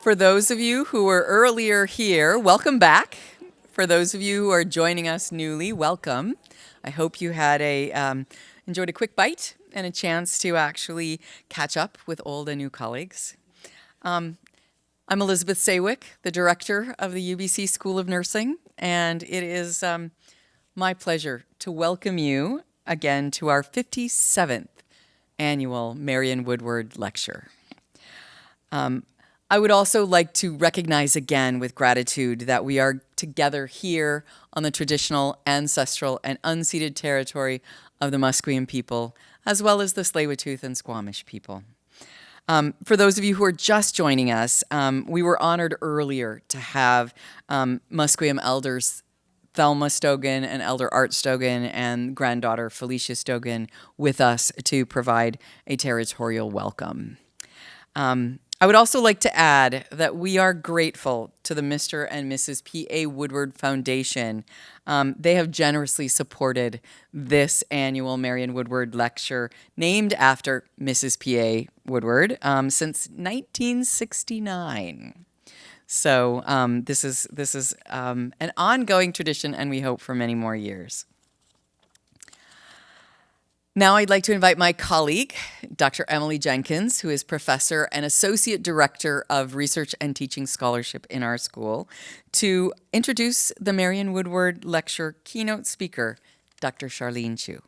For those of you who were earlier here, welcome back. For those of you who are joining us newly, welcome. I hope you had enjoyed a quick bite and a chance to actually catch up with old and new colleagues. I'm Elizabeth Saywick, the director of the UBC School of Nursing, and it is my pleasure to welcome you again to our 57th annual Marion Woodward Lecture. I would also like to recognize again with gratitude that we are together here on the traditional, ancestral, and unceded territory of the Musqueam people, as well as the Tsleil-Waututh and Squamish people. For those of you who are just joining us, we were honored earlier to have Musqueam elders Thelma Stogan and Elder Art Stogan and granddaughter Felicia Stogan with us to provide a territorial welcome. I would also like to add that we are grateful to the Mr. and Mrs. P.A. Woodward Foundation. They have generously supported this annual Marion Woodward Lecture named after Mrs. P.A. Woodward since 1969. So this is an ongoing tradition, and we hope for many more years. Now I'd like to invite my colleague, Dr. Emily Jenkins, who is professor and associate director of research and teaching scholarship in our school, to introduce the Marion Woodward Lecture keynote speaker, Dr. Charlene Chu.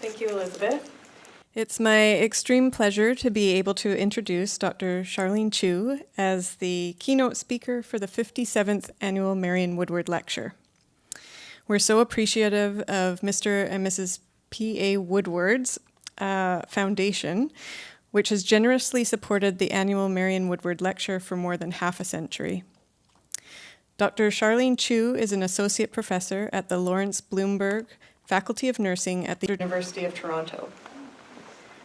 Thank you, Elizabeth. It's my extreme pleasure to be able to introduce Dr. Charlene Chu as the keynote speaker for the 57th Annual Marion Woodward Lecture. We're so appreciative of Mr. and Mrs. P.A. Woodward's foundation, which has generously supported the annual Marion Woodward Lecture for more than half a century. Dr. Charlene Chu is an associate professor at the Lawrence Bloomberg Faculty of Nursing at the University of Toronto.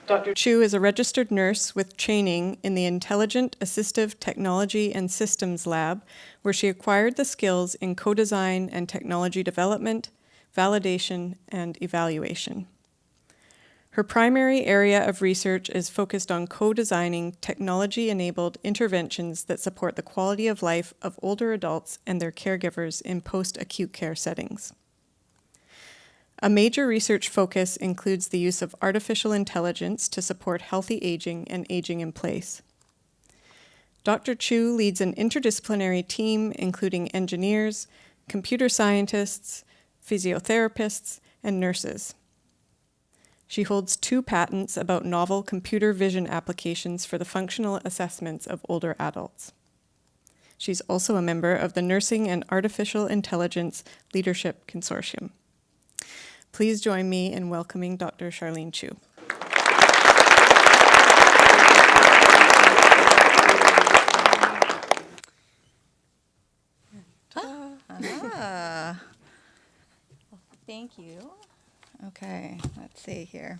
Dr. Chu is a registered nurse with training in the Intelligent Assistive Technology and Systems Lab, where she acquired the skills in co-design and technology development, validation, and evaluation. Her primary area of research is focused on co-designing technology-enabled interventions that support the quality of life of older adults and their caregivers in post-acute care settings. A major research focus includes the use of artificial intelligence to support healthy aging and aging in place. Dr. Chu leads an interdisciplinary team including engineers, computer scientists, physiotherapists, and nurses. She holds 2 patents about novel computer vision applications for the functional assessments of older adults. She's also a member of the Nursing and Artificial Intelligence Leadership Consortium. Please join me in welcoming Dr. Charlene Chu. Thank you. Okay, let's see here.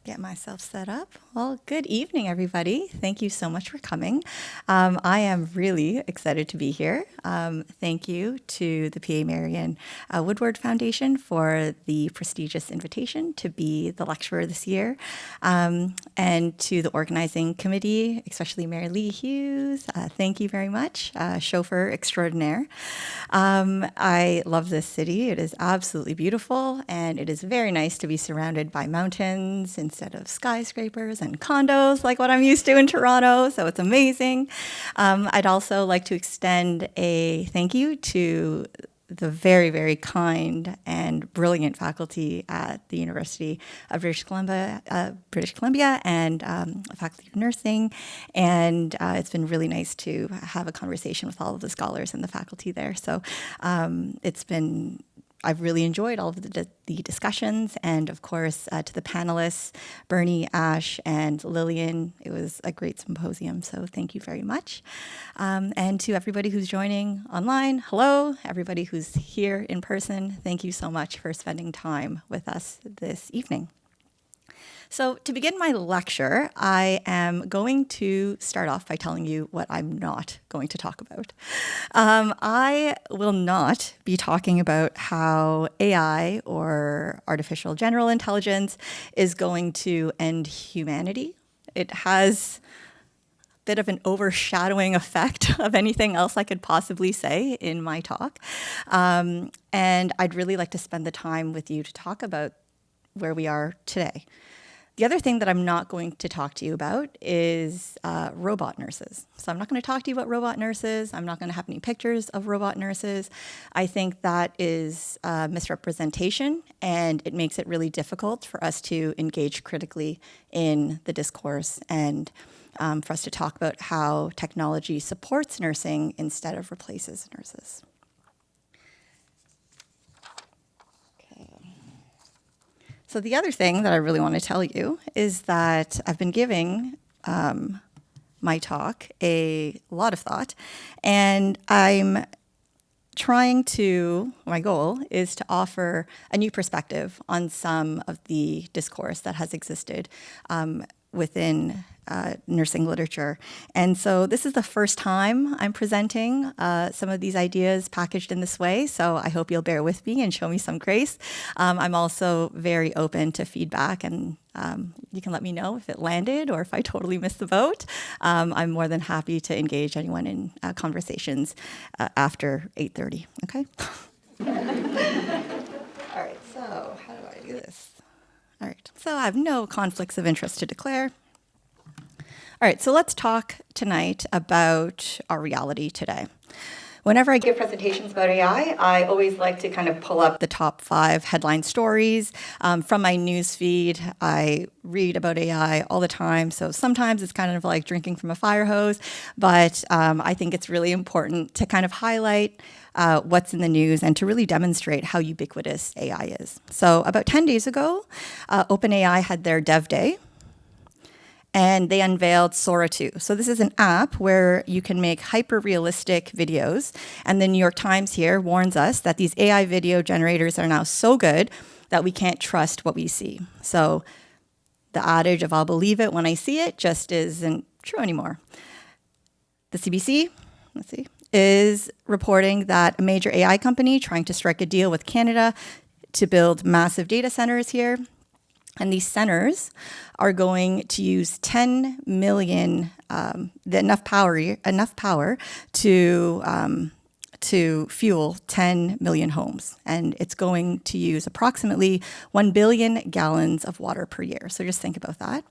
Get myself set up. Well, good evening, everybody. Thank you so much for coming. I am really excited to be here. Thank you to the P.A. Marion Woodward Foundation for the prestigious invitation to be the lecturer this year, and to the organizing committee, especially Mary Lee Hughes. Thank you very much, chauffeur extraordinaire. I love this city. It is absolutely beautiful, and it is very nice to be surrounded by mountains instead of skyscrapers and condos like what I'm used to in Toronto, so it's amazing. I'd also like to extend a thank you to the very, very kind and brilliant faculty at the University of British Columbia and Faculty of Nursing. And it's been really nice to have a conversation with all of the scholars and the faculty there. So I've really enjoyed all of the discussions, and of course to the panelists, Bernie, Ash, and Lillian. It was a great symposium, so thank you very much. And to everybody who's joining online, hello. Everybody who's here in person, thank you so much for spending time with us this evening. So to begin my lecture, I am going to start off by telling you what I'm not going to talk about. I will not be talking about how AI or artificial general intelligence is going to end humanity. It has a bit of an overshadowing effect of anything else I could possibly say in my talk. And I'd really like to spend the time with you to talk about where we are today. The other thing that I'm not going to talk to you about is robot nurses. So I'm not going to talk to you about robot nurses. I'm not going to have any pictures of robot nurses. I think that is misrepresentation, and it makes it really difficult for us to engage critically in the discourse and for us to talk about how technology supports nursing instead of replaces nurses. So the other thing that I really want to tell you is that I've been giving my talk a lot of thought, and my goal is to offer a new perspective on some of the discourse that has existed within nursing literature. And so this is the first time I'm presenting some of these ideas packaged in this way, so I hope you'll bear with me and show me some grace. I'm also very open to feedback, and you can let me know if it landed or if I totally missed the boat. I'm more than happy to engage anyone in conversations after 8:30, okay? All right, so how do I do this? All right, so I have no conflicts of interest to declare. All right, so let's talk tonight about our reality today. Whenever I give presentations about AI, I always like to kind of pull up the top 5 headline stories from my news feed. I read about AI all the time, so sometimes it's kind of like drinking from a fire hose, but I think it's really important to kind of highlight what's in the news and to really demonstrate how ubiquitous AI is. So about 10 days ago, OpenAI had their Dev Day, and they unveiled Sora 2. So this is an app where you can make hyper-realistic videos, and the New York Times here warns us that these AI video generators are now so good that we can't trust what we see. So the adage of "I'll believe it when I see it" just isn't true anymore. The CBC, is reporting that a major AI company trying to strike a deal with Canada to build massive data centers here. And these centers are going to use 10 million, enough power to fuel 10 million homes. And it's going to use approximately 1 billion gallons of water per year. So just think about that.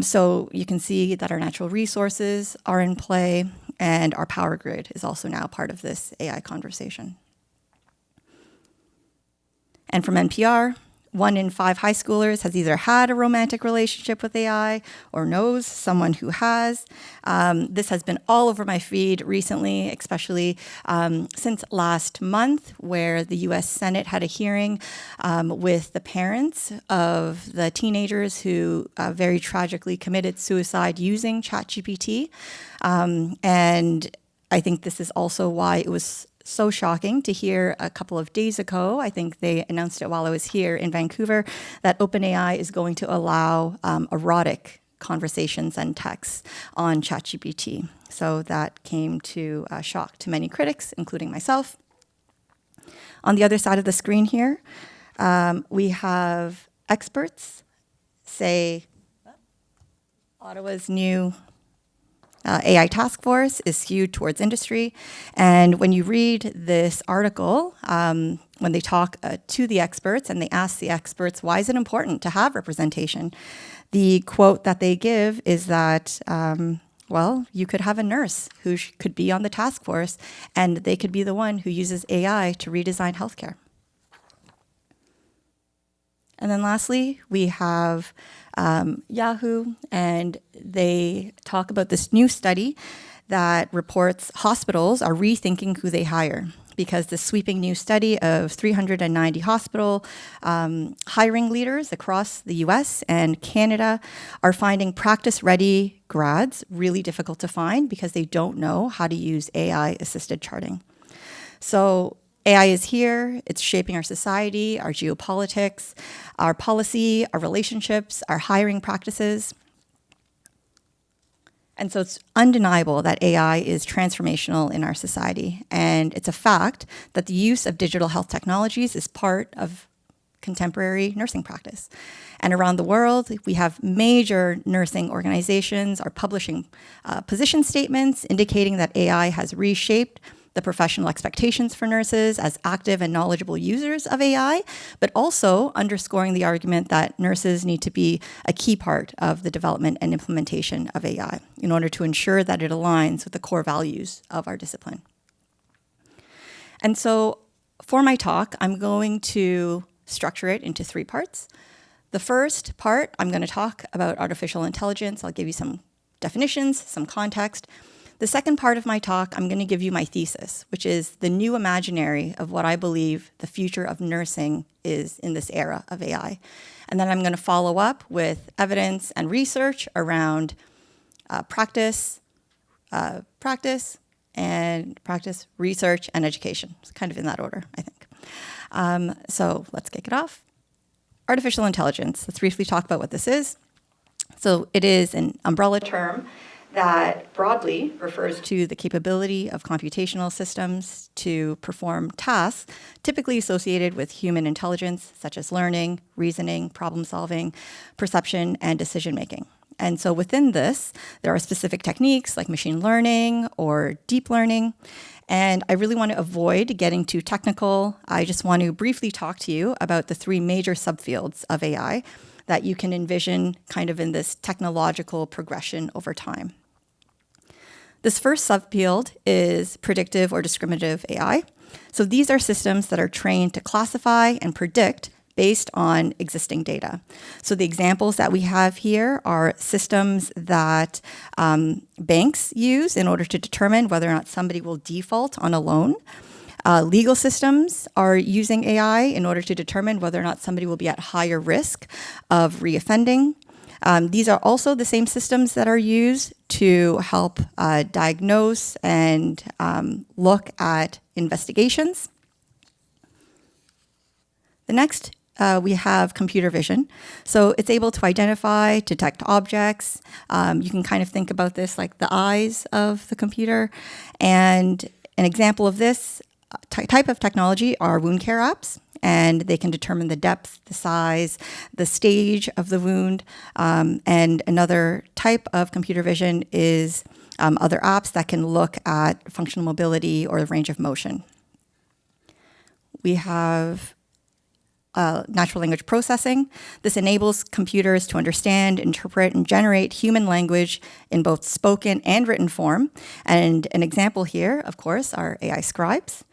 So you can see that our natural resources are in play, and our power grid is also now part of this AI conversation. And from NPR, 1 in 5 high schoolers has either had a romantic relationship with AI or knows someone who has. This has been all over my feed recently, especially since last month, where the US Senate had a hearing with the parents of the teenagers who very tragically committed suicide using ChatGPT. And I think this is also why it was so shocking to hear a couple of days ago, I think they announced it while I was here in Vancouver, that OpenAI is going to allow erotic conversations and texts on ChatGPT. So that came to shock to many critics, including myself. On the other side of the screen here, we have experts say Ottawa's new AI task force is skewed towards industry. And when you read this article, when they talk to the experts and they ask the experts, why is it important to have representation? The quote that they give is that, well, you could have a nurse who could be on the task force, and they could be the one who uses AI to redesign healthcare. And then lastly, we have Yahoo, and they talk about this new study that reports hospitals are rethinking who they hire, because the sweeping new study of 390 hospital hiring leaders across the US and Canada are finding practice-ready grads really difficult to find because they don't know how to use AI-assisted charting. So AI is here. It's shaping our society, our geopolitics, our policy, our relationships, our hiring practices. And so it's undeniable that AI is transformational in our society. And it's a fact that the use of digital health technologies is part of contemporary nursing practice. And around the world, we have major nursing organizations are publishing position statements indicating that AI has reshaped the professional expectations for nurses as active and knowledgeable users of AI, but also underscoring the argument that nurses need to be a key part of the development and implementation of AI in order to ensure that it aligns with the core values of our discipline. And so for my talk, I'm going to structure it into 3 parts. The first part, I'm going to talk about artificial intelligence. I'll give you some definitions, some context. The second part of my talk, I'm going to give you my thesis, which is the new imaginary of what I believe the future of nursing is in this era of AI. And then I'm going to follow up with evidence and research around practice, research, and education. It's kind of in that order, I think. So let's kick it off. Artificial intelligence. Let's briefly talk about what this is. So it is an umbrella term that broadly refers to the capability of computational systems to perform tasks typically associated with human intelligence, such as learning, reasoning, problem solving, perception, and decision making. And so within this, there are specific techniques like machine learning or deep learning. And I really want to avoid getting too technical. I just want to briefly talk to you about the 3 major subfields of AI that you can envision kind of in this technological progression over time. This first subfield is predictive or discriminative AI. So these are systems that are trained to classify and predict based on existing data. So the examples that we have here are systems that banks use in order to determine whether or not somebody will default on a loan. Legal systems are using AI in order to determine whether or not somebody will be at higher risk of reoffending. These are also the same systems that are used to help diagnose and look at investigations. The next, we have computer vision. So it's able to identify, detect objects. You can kind of think about this like the eyes of the computer. And an example of this type of technology are wound care apps. And they can determine the depth, the size, the stage of the wound. And another type of computer vision is other apps that can look at functional mobility or the range of motion. We have natural language processing. This enables computers to understand, interpret, and generate human language in both spoken and written form. And an example here, of course, are AI scribes.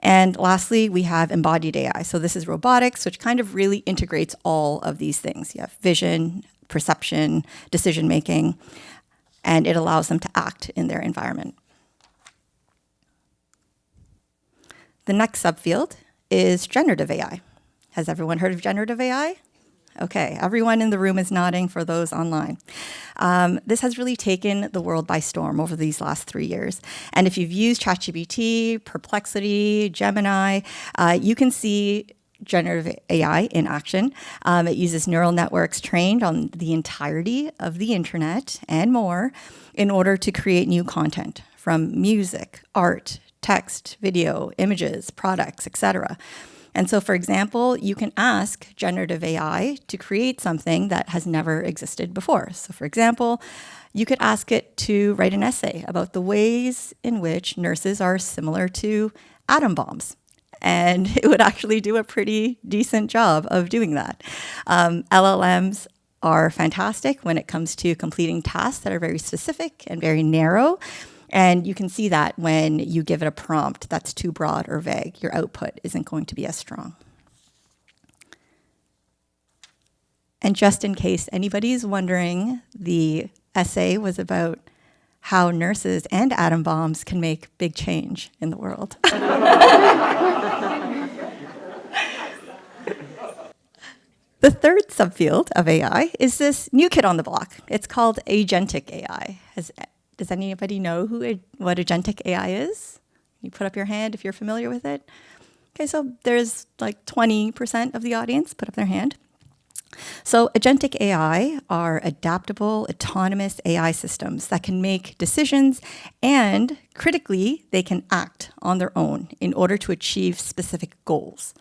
And lastly, we have embodied AI. So this is robotics, which kind of really integrates all of these things. You have vision, perception, decision-making, and it allows them to act in their environment. The next subfield is generative AI. Has everyone heard of generative AI? Okay, everyone in the room is nodding for those online. This has really taken the world by storm over these last 3 years. And if you've used ChatGPT, Perplexity, Gemini, you can see generative AI in action. It uses neural networks trained on the entirety of the internet and more in order to create new content from music, art, text, video, images, products, etc. And so, for example, you can ask generative AI to create something that has never existed before. So, for example, you could ask it to write an essay about the ways in which nurses are similar to atom bombs. And it would actually do a pretty decent job of doing that. LLMs are fantastic when it comes to completing tasks that are very specific and very narrow. And you can see that when you give it a prompt that's too broad or vague, your output isn't going to be as strong. And just in case anybody's wondering, the essay was about how nurses and atom bombs can make big change in the world. The third subfield of AI is this new kid on the block. It's called agentic AI. Does anybody know what agentic AI is? You put up your hand if you're familiar with it. Okay, so there's like 20% of the audience put up their hand. So agentic AI are adaptable, autonomous AI systems that can make decisions, and critically, they can act on their own in order to achieve specific goals.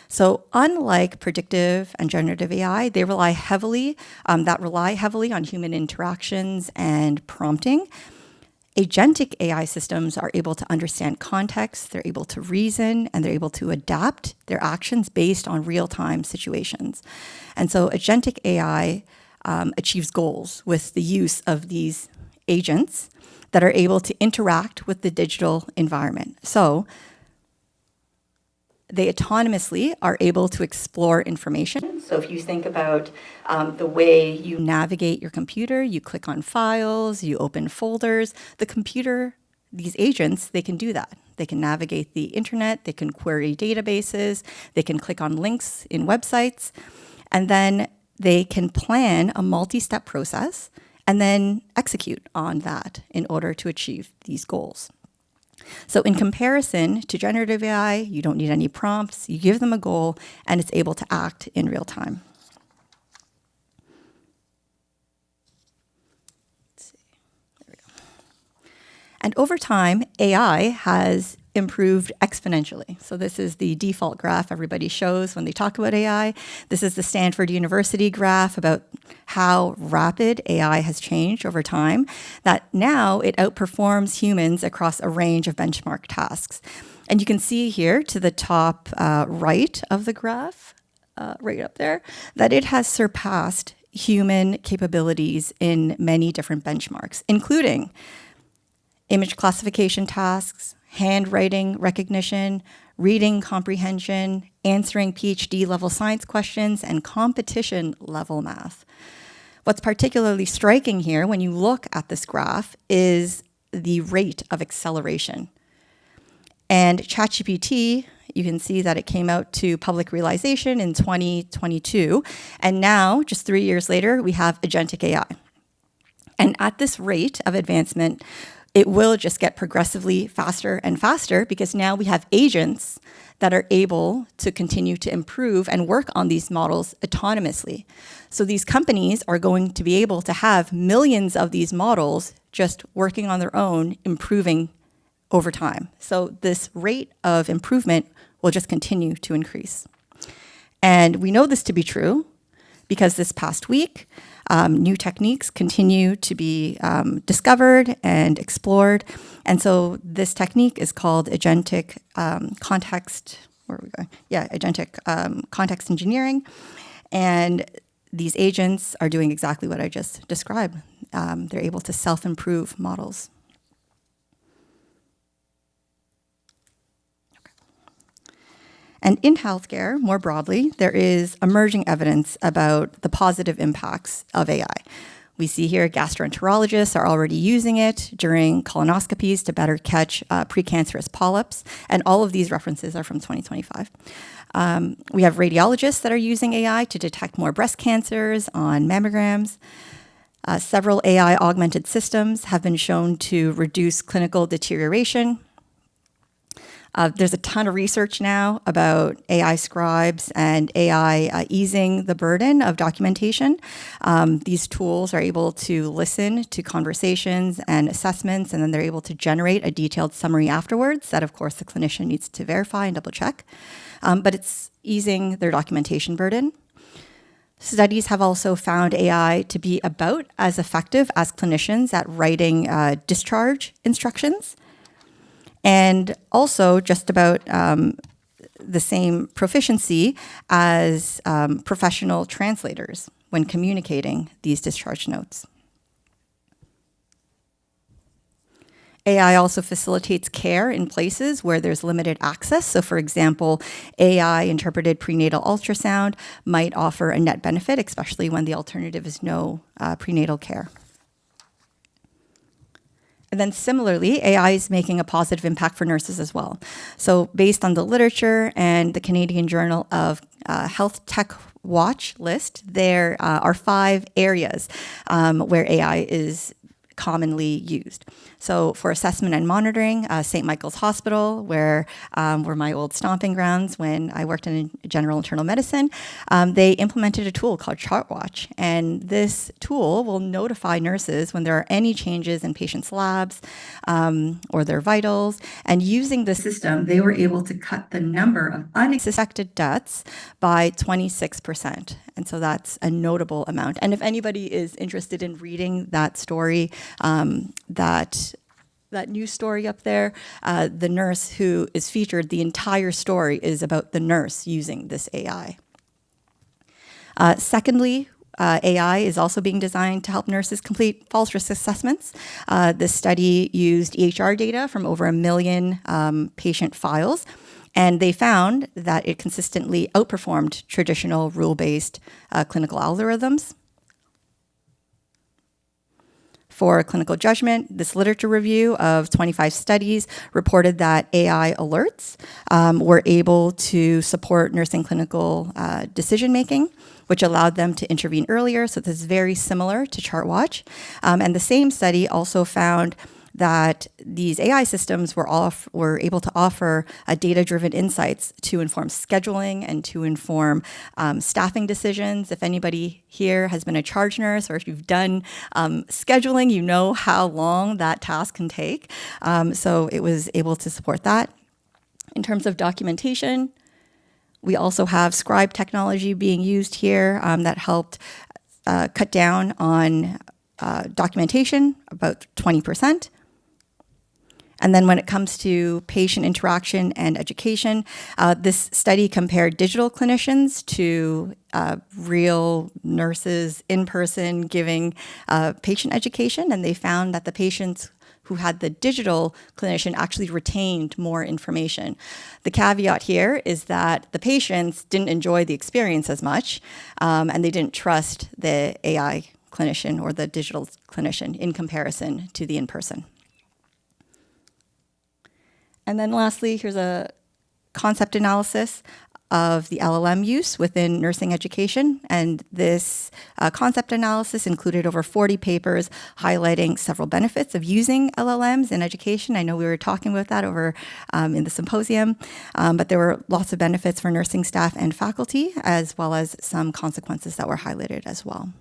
So unlike predictive and generative AI, they rely heavily on human interactions and prompting. Agentic AI systems are able to understand context, they're able to reason, and they're able to adapt their actions based on real-time situations. And so agentic AI achieves goals with the use of these agents that are able to interact with the digital environment. So they autonomously are able to explore information. So if you think about the way you navigate your computer, you click on files, you open folders, the computer, these agents, they can do that. They can navigate the internet, they can query databases, they can click on links in websites, and then they can plan a multi-step process and then execute on that in order to achieve these goals. So in comparison to generative AI, you don't need any prompts, you give them a goal, and it's able to act in real time. Let's see. There we go. And over time, AI has improved exponentially. So this is the default graph everybody shows when they talk about AI. This is the Stanford University graph about how rapid AI has changed over time, that now it outperforms humans across a range of benchmark tasks. And you can see here to the top right of the graph, right up there, that it has surpassed human capabilities in many different benchmarks, including image classification tasks, handwriting recognition, reading comprehension, answering PhD level science questions, and competition level math. What's particularly striking here when you look at this graph is the rate of acceleration. And ChatGPT, you can see that it came out to public realization in 2022, and now, just 3 years later, we have agentic AI. And at this rate of advancement, it will just get progressively faster and faster because now we have agents that are able to continue to improve and work on these models autonomously. So these companies are going to be able to have millions of these models just working on their own, improving over time. So this rate of improvement will just continue to increase. And we know this to be true because this past week, new techniques continue to be discovered and explored. And so this technique is called agentic context, where are we going? Yeah, agentic context engineering. And these agents are doing exactly what I just described. They're able to self-improve models. And in healthcare, more broadly, there is emerging evidence about the positive impacts of AI. We see here gastroenterologists are already using it during colonoscopies to better catch precancerous polyps, and all of these references are from 2025. We have radiologists that are using AI to detect more breast cancers on mammograms. Several AI-augmented systems have been shown to reduce clinical deterioration. There's a ton of research now about AI scribes and AI easing the burden of documentation. These tools are able to listen to conversations and assessments, and then they're able to generate a detailed summary afterwards that, of course, the clinician needs to verify and double check. But it's easing their documentation burden. Studies have also found AI to be about as effective as clinicians at writing discharge instructions, and also just about the same proficiency as professional translators when communicating these discharge notes. AI also facilitates care in places where there's limited access. So for example, AI-interpreted prenatal ultrasound might offer a net benefit, especially when the alternative is no prenatal care. And then similarly, AI is making a positive impact for nurses as well. So based on the literature and the Canadian Journal of Health Tech Watch list, there are 5 areas where AI is commonly used. So for assessment and monitoring, St. Michael's Hospital, where were my old stomping grounds when I worked in general internal medicine, they implemented a tool called ChartWatch. And this tool will notify nurses when there are any changes in patients' labs or their vitals. And using the system, they were able to cut the number of unsuspected deaths by 26%. And so that's a notable amount. And if anybody is interested in reading that story, that news story up there, the nurse who is featured, the entire story is about the nurse using this AI. Secondly, AI is also being designed to help nurses complete false risk assessments. This study used EHR data from over 1 million patient files, and they found that it consistently outperformed traditional rule-based clinical algorithms. For clinical judgment, this literature review of 25 studies reported that AI alerts were able to support nursing clinical decision-making, which allowed them to intervene earlier. So this is very similar to ChartWatch. And the same study also found that these AI systems were able to offer data-driven insights to inform scheduling and to inform staffing decisions. If anybody here has been a charge nurse or if you've done scheduling, you know how long that task can take. So it was able to support that. In terms of documentation, we also have scribe technology being used here that helped cut down on documentation about 20%. And then when it comes to patient interaction and education, this study compared digital clinicians to real nurses in person giving patient education, and they found that the patients who had the digital clinician actually retained more information. The caveat here is that the patients didn't enjoy the experience as much, and they didn't trust the AI clinician or the digital clinician in comparison to the in-person. And then lastly, here's a concept analysis of the LLM use within nursing education. And this concept analysis included over 40 papers highlighting several benefits of using LLMs in education. I know we were talking about that over in the symposium, but there were lots of benefits for nursing staff and faculty, as well as some consequences that were highlighted as well.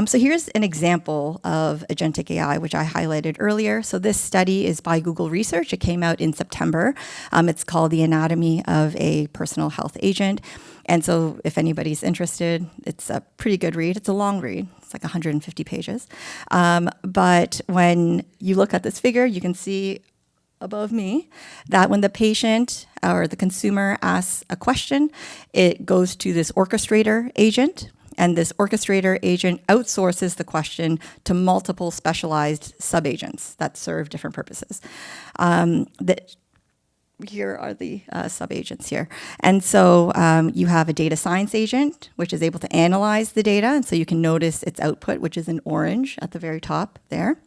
So here's an example of agentic AI, which I highlighted earlier. So this study is by Google Research. It came out in September. It's called The Anatomy of a Personal Health Agent. And so if anybody's interested, it's a pretty good read. It's a long read. It's like 150 pages. But when you look at this figure, you can see above me that when the patient or the consumer asks a question, it goes to this orchestrator agent. And this orchestrator agent outsources the question to multiple specialized subagents that serve different purposes. Here are the subagents here. And so you have a data science agent, which is able to analyze the data. And so you can notice its output, which is in orange at the very top there.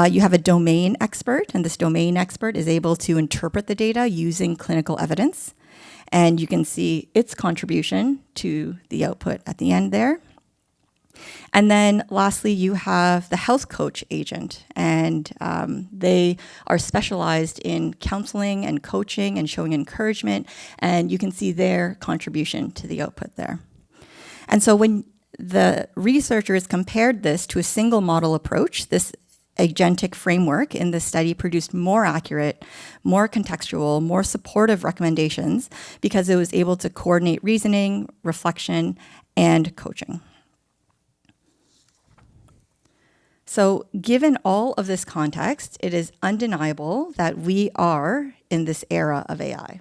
You have a domain expert, and this domain expert is able to interpret the data using clinical evidence. And you can see its contribution to the output at the end there. And then lastly, you have the health coach agent, and they are specialized in counseling and coaching and showing encouragement, and you can see their contribution to the output there. And so when the researchers compared this to a single model approach, this agentic framework in this study produced more accurate, more contextual, more supportive recommendations because it was able to coordinate reasoning, reflection, and coaching. So given all of this context, it is undeniable that we are in this era of AI.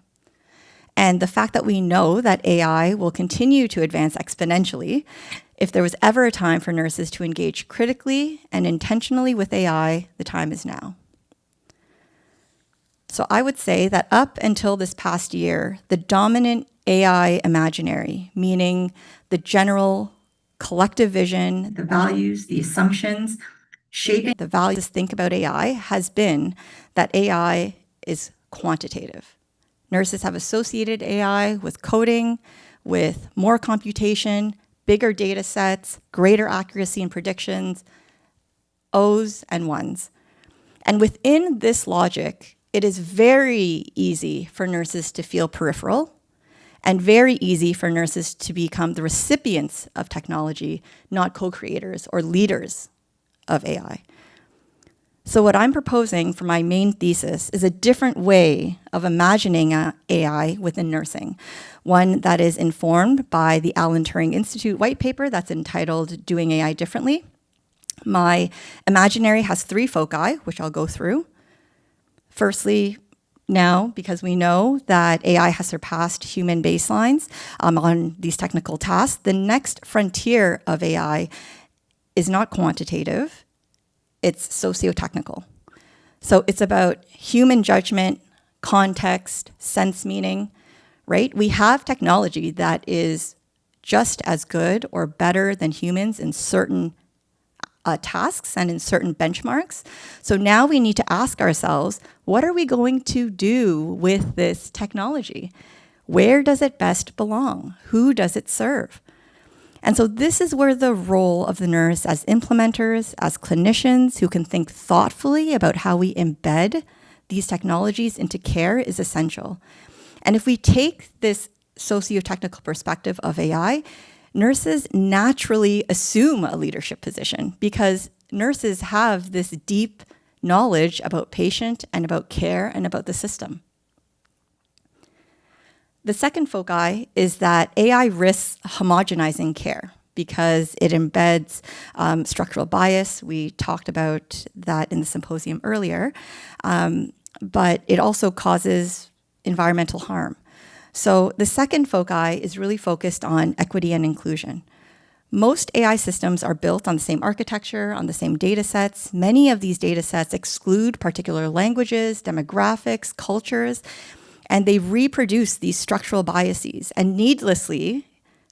And the fact that we know that AI will continue to advance exponentially, if there was ever a time for nurses to engage critically and intentionally with AI, the time is now. So I would say that up until this past year, the dominant AI imaginary, meaning the general collective vision, the values, the assumptions, shaping the values think about AI, has been that AI is quantitative. Nurses have associated AI with coding, with more computation, bigger data sets, greater accuracy in predictions, O's and ones. And within this logic, it is very easy for nurses to feel peripheral and very easy for nurses to become the recipients of technology, not co-creators or leaders of AI. So what I'm proposing for my main thesis is a different way of imagining AI within nursing, one that is informed by the Alan Turing Institute white paper that's entitled Doing AI Differently. My imaginary has 3 foci, which I'll go through. Firstly, now, because we know that AI has surpassed human baselines on these technical tasks, the next frontier of AI is not quantitative, it's socio-technical. So it's about human judgment, context, sense meaning, right? We have technology that is just as good or better than humans in certain tasks and in certain benchmarks. So now we need to ask ourselves, what are we going to do with this technology? Where does it best belong? Who does it serve? And so this is where the role of the nurse as implementers, as clinicians who can think thoughtfully about how we embed these technologies into care is essential. And if we take this socio-technical perspective of AI, nurses naturally assume a leadership position because nurses have this deep knowledge about patient and about care and about the system. The second foci is that AI risks homogenizing care because it embeds structural bias. We talked about that in the symposium earlier, but it also causes environmental harm. So the second foci is really focused on equity and inclusion. Most AI systems are built on the same architecture, on the same data sets. Many of these data sets exclude particular languages, demographics, cultures, and they reproduce these structural biases and needlessly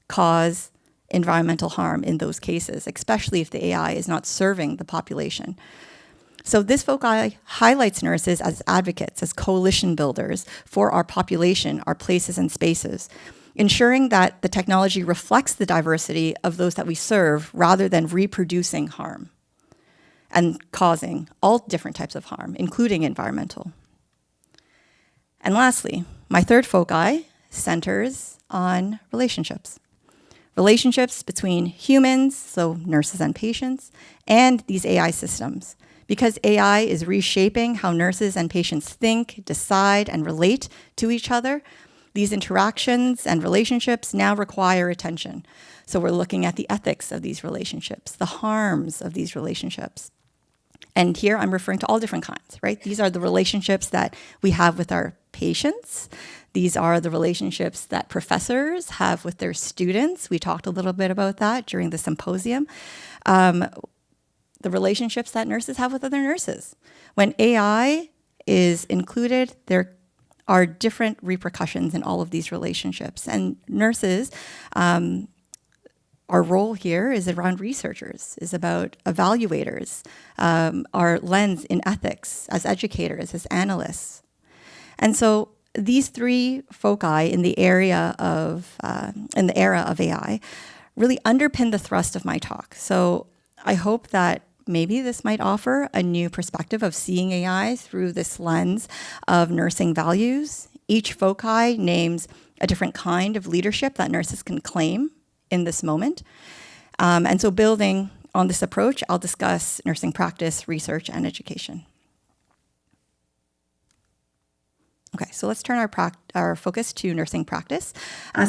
cause environmental harm in those cases, especially if the AI is not serving the population. So this foci highlights nurses as advocates, as coalition builders for our population, our places and spaces, ensuring that the technology reflects the diversity of those that we serve rather than reproducing harm and causing all different types of harm, including environmental. And lastly, my third foci centers on relationships. Relationships between humans, so nurses and patients, and these AI systems. Because AI is reshaping how nurses and patients think, decide, and relate to each other, these interactions and relationships now require attention. So we're looking at the ethics of these relationships, the harms of these relationships. And here I'm referring to all different kinds, right? These are the relationships that we have with our patients. These are the relationships that professors have with their students. We talked a little bit about that during the symposium. The relationships that nurses have with other nurses. When AI is included, there are different repercussions in all of these relationships. And nurses, our role here is around researchers, is about evaluators, our lens in ethics, as educators, as analysts. And so these 3 foci in the era of AI really underpin the thrust of my talk. So I hope that maybe this might offer a new perspective of seeing AI through this lens of nursing values. Each foci names a different kind of leadership that nurses can claim in this moment. And so building on this approach, I'll discuss nursing practice, research, and education. Okay, so let's turn our focus to nursing practice.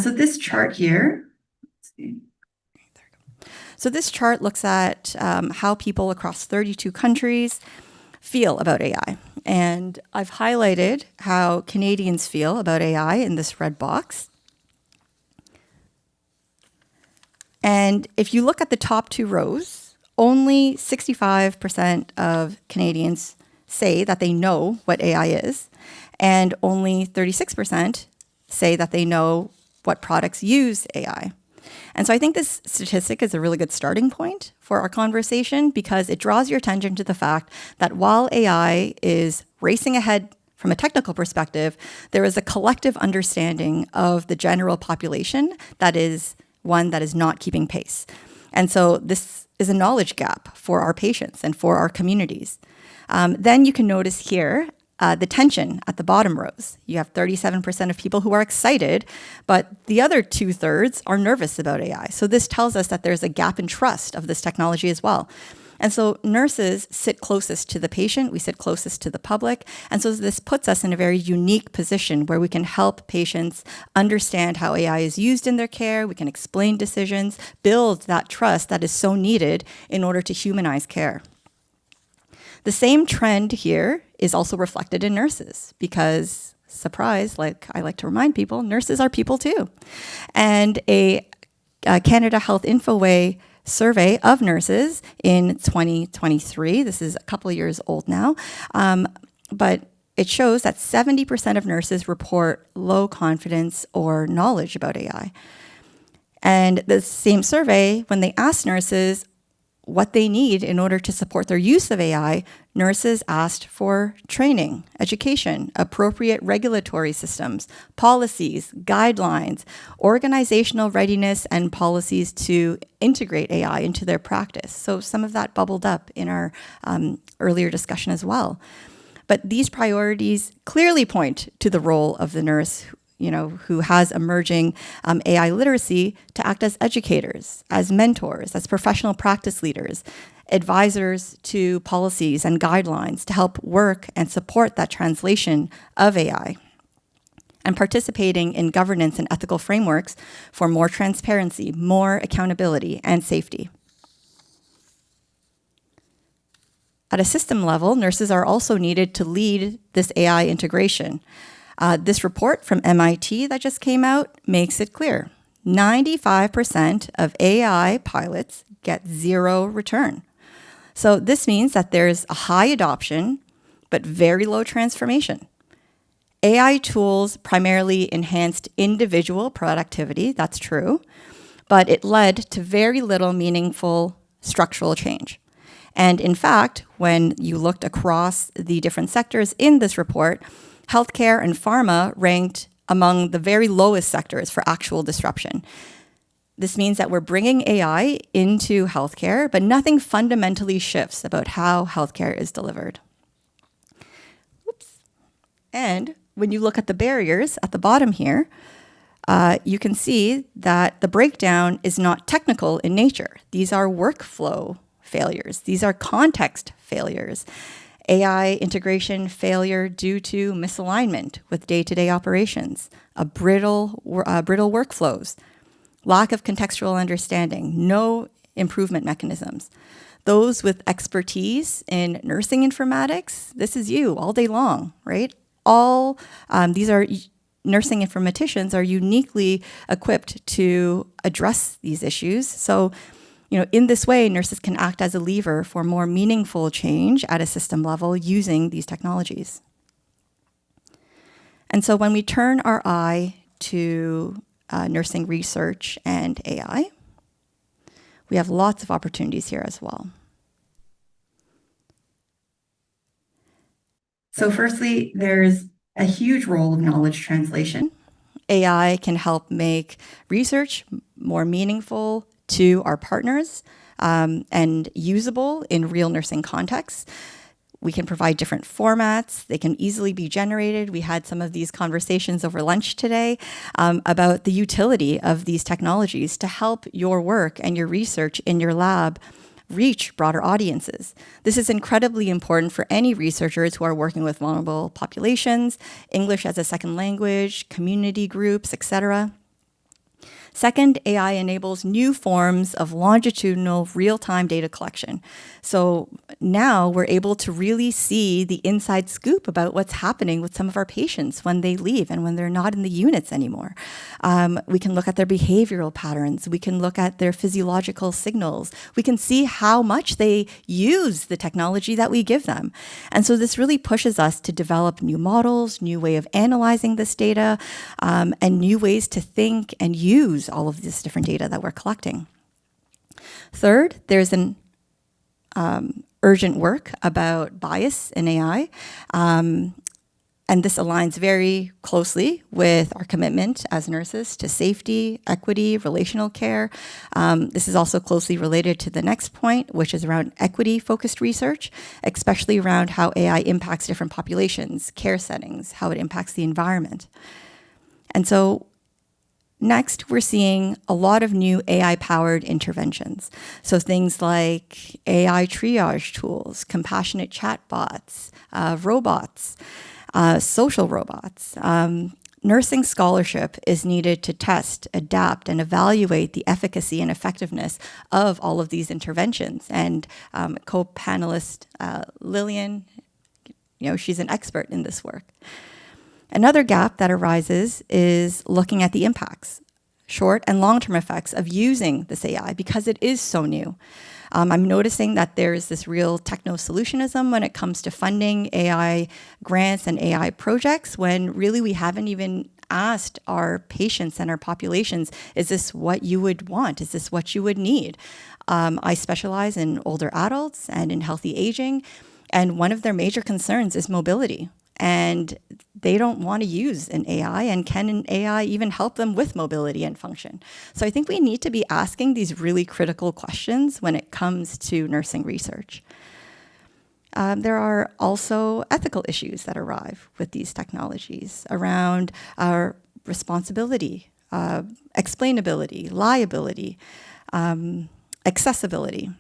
So this chart here, let's see. So this chart looks at how people across 32 countries feel about AI. And I've highlighted how Canadians feel about AI in this red box. And if you look at the top 2 rows, only 65% of Canadians say that they know what AI is, and only 36% say that they know what products use AI. And so I think this statistic is a really good starting point for our conversation because it draws your attention to the fact that while AI is racing ahead from a technical perspective, there is a collective understanding of the general population that is one that is not keeping pace. And so this is a knowledge gap for our patients and for our communities. Then you can notice here the tension at the bottom rows. You have 37% of people who are excited, but the other 2/3 are nervous about AI. So this tells us that there's a gap in trust of this technology as well. And so nurses sit closest to the patient, we sit closest to the public, and so this puts us in a very unique position where we can help patients understand how AI is used in their care, we can explain decisions, build that trust that is so needed in order to humanize care. The same trend here is also reflected in nurses because, surprise, like I like to remind people, nurses are people too. And a Canada Health InfoWay survey of nurses in 2023, this is a couple of years old now, but it shows that 70% of nurses report low confidence or knowledge about AI. And the same survey, when they asked nurses what they need in order to support their use of AI, nurses asked for training, education, appropriate regulatory systems, policies, guidelines, organizational readiness, and policies to integrate AI into their practice. So some of that bubbled up in our earlier discussion as well. But these priorities clearly point to the role of the nurse who has emerging AI literacy to act as educators, as mentors, as professional practice leaders, advisors to policies and guidelines to help work and support that translation of AI, and participating in governance and ethical frameworks for more transparency, more accountability, and safety. At a system level, nurses are also needed to lead this AI integration. This report from MIT that just came out makes it clear. 95% of AI pilots get zero return. So this means that there's a high adoption, but very low transformation. AI tools primarily enhanced individual productivity, that's true, but it led to very little meaningful structural change. And in fact, when you looked across the different sectors in this report, healthcare and pharma ranked among the very lowest sectors for actual disruption. This means that we're bringing AI into healthcare, but nothing fundamentally shifts about how healthcare is delivered. Oops. And when you look at the barriers at the bottom here, you can see that the breakdown is not technical in nature. These are workflow failures. These are context failures. AI integration failure due to misalignment with day-to-day operations, brittle workflows, lack of contextual understanding, no improvement mechanisms. Those with expertise in nursing informatics, this is you all day long, right? These are nursing informaticians are uniquely equipped to address these issues. So, in this way, nurses can act as a lever for more meaningful change at a system level using these technologies. And so when we turn our eye to nursing research and AI, we have lots of opportunities here as well. So firstly, there's a huge role of knowledge translation. AI can help make research more meaningful to our partners and usable in real nursing contexts. We can provide different formats. They can easily be generated. We had some of these conversations over lunch today about the utility of these technologies to help your work and your research in your lab reach broader audiences. This is incredibly important for any researchers who are working with vulnerable populations, English as a second language, community groups, etc. Second, AI enables new forms of longitudinal real-time data collection. So now we're able to really see the inside scoop about what's happening with some of our patients when they leave and when they're not in the units anymore. We can look at their behavioral patterns. We can look at their physiological signals. We can see how much they use the technology that we give them. And so this really pushes us to develop new models, new way of analyzing this data, and new ways to think and use all of this different data that we're collecting. Third, there's an urgent work about bias in AI. And And this aligns very closely with our commitment as nurses to safety, equity, relational care. This is also closely related to the next point, which is around equity-focused research, especially around how AI impacts different populations, care settings, how it impacts the environment. And so next, we're seeing a lot of new AI-powered interventions. So things like AI triage tools, compassionate chatbots, robots, social robots. Nursing scholarship is needed to test, adapt, and evaluate the efficacy and effectiveness of all of these interventions. And co-panelist Lillian, she's an expert in this work. Another gap that arises is looking at the impacts, short and long-term effects of using this AI because it is so new. I'm noticing that there is this real techno-solutionism when it comes to funding AI grants and AI projects when really we haven't even asked our patients and our populations, is this what you would want? Is this what you would need? I specialize in older adults and in healthy aging, and one of their major concerns is mobility. And they don't want to use an AI, and can an AI even help them with mobility and function? So I think we need to be asking these really critical questions when it comes to nursing research. There are also ethical issues that arrive with these technologies around our responsibility, explainability, liability, accessibility.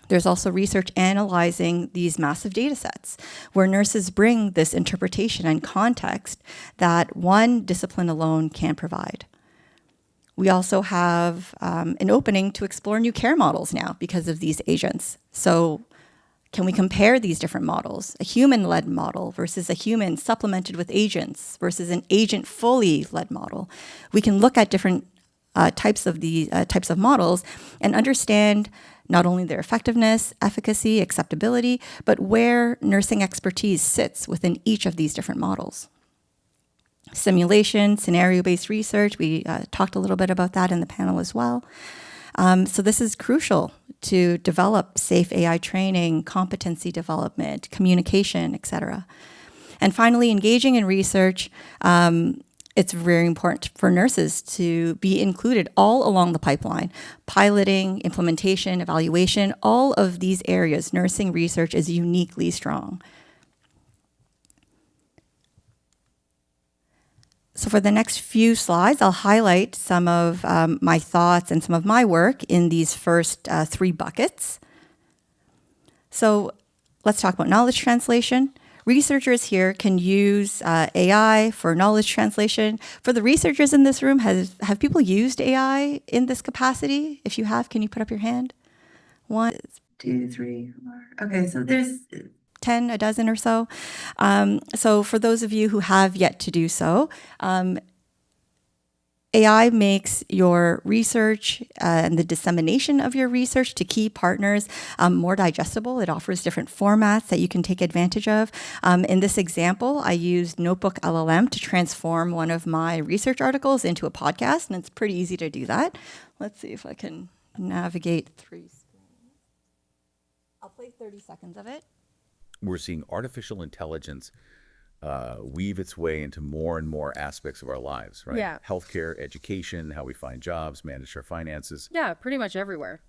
There's also research analyzing these massive data sets where nurses bring this interpretation and context that one discipline alone can provide. We also have an opening to explore new care models now because of these agents. So can we compare these different models, a human-led model versus a human supplemented with agents versus an agent fully led model? We can look at different types of models and understand not only their effectiveness, efficacy, acceptability, but where nursing expertise sits within each of these different models. Simulation, scenario-based research, we talked a little bit about that in the panel as well. So this is crucial to develop safe AI training, competency development, communication, et cetera. And finally, engaging in research, it's very important for nurses to be included all along the pipeline. Piloting, implementation, evaluation, all of these areas, nursing research is uniquely strong. So for the next few slides, I'll highlight some of my thoughts and some of my work in these first three buckets. So let's talk about knowledge translation. Researchers here can use AI for knowledge translation. For the researchers in this room, have people used AI in this capacity? If you have, can you put up your hand? 1, 2, 3, 4. Okay, so there's 10, a dozen or so. So for those of you who have yet to do so, AI makes your research and the dissemination of your research to key partners more digestible. It offers different formats that you can take advantage of. In this example, I used Notebook LLM to transform one of my research articles into a podcast, and it's pretty easy to do that. Let's see if I can navigate through screens. I'll play 30 seconds of it. We're seeing artificial intelligence weave its way into more and more aspects of our lives, right? Yeah. Healthcare, education, how we find jobs, manage our finances. Yeah, pretty much everywhere.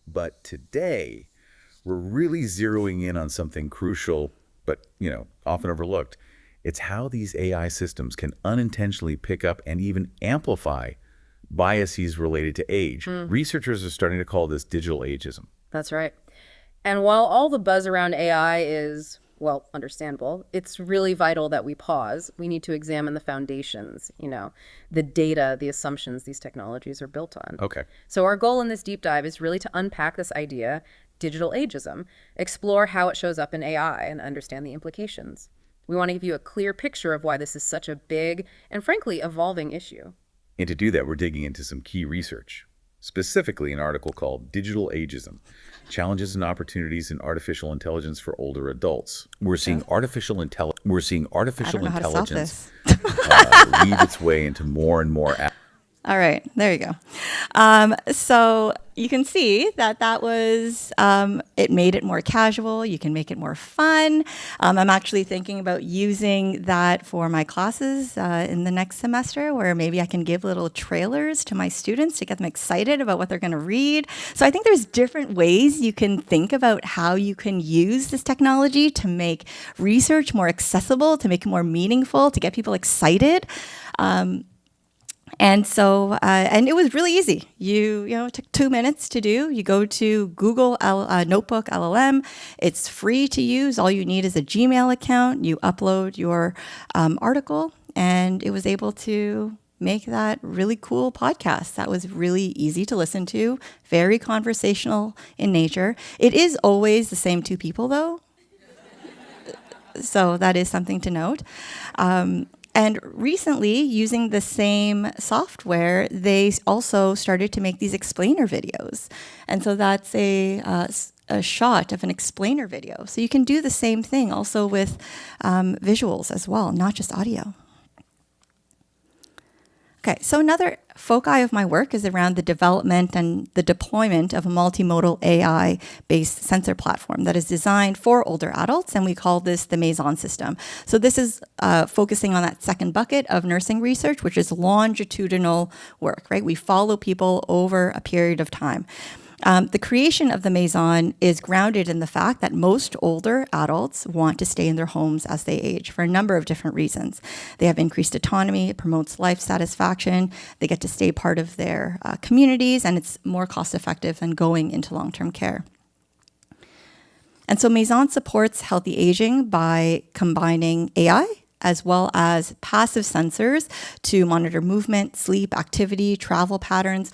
But today, we're really zeroing in on something crucial, but often overlooked. It's how these AI systems can unintentionally pick up and even amplify biases related to age. Researchers are starting to call this digital ageism. That's right. And while all the buzz around AI is, well, understandable, it's really vital that we pause. We need to examine the foundations, the data, the assumptions these technologies are built on. Okay. So our goal in this deep dive is really to unpack this idea, digital ageism, explore how it shows up in AI, and understand the implications. We want to give you a clear picture of why this is such a big and frankly evolving issue. And to do that, we're digging into some key research, specifically an article called Digital Ageism, Challenges and Opportunities in Artificial Intelligence for Older Adults. We're seeing artificial intelligence weave its way into more and more All All right, there you go. So you can see that was, it made it more casual. You can make it more fun. I'm actually thinking about using that for my classes in the next semester, where maybe I can give little trailers to my students to get them excited about what they're going to read. So I think there's different ways you can think about how you can use this technology to make research more accessible, to make it more meaningful, to get people excited. And so, and it was really easy. It took 2 minutes to do. You go to Google Notebook LLM. It's free to use. All you need is a Gmail account. You upload your article, and it was able to make that really cool podcast that was really easy to listen to, very conversational in nature. It is always the same 2 people, though. So that is something to note. And recently, using the same software, they also started to make these explainer videos. And so that's a shot of an explainer video. So you can do the same thing also with visuals as well, not just audio. Okay, so another foci of my work is around the development and the deployment of a multimodal AI-based sensor platform that is designed for older adults, and we call this the Maison system. So this is focusing on that second bucket of nursing research, which is longitudinal work, right? We follow people over a period of time. The creation of the Maison is grounded in the fact that most older adults want to stay in their homes as they age for a number of different reasons. They have increased autonomy, it promotes life satisfaction, they get to stay part of their communities, and it's more cost effective than going into long-term care. And so Maison supports healthy aging by combining AI as well as passive sensors to monitor movement, sleep, activity, travel patterns,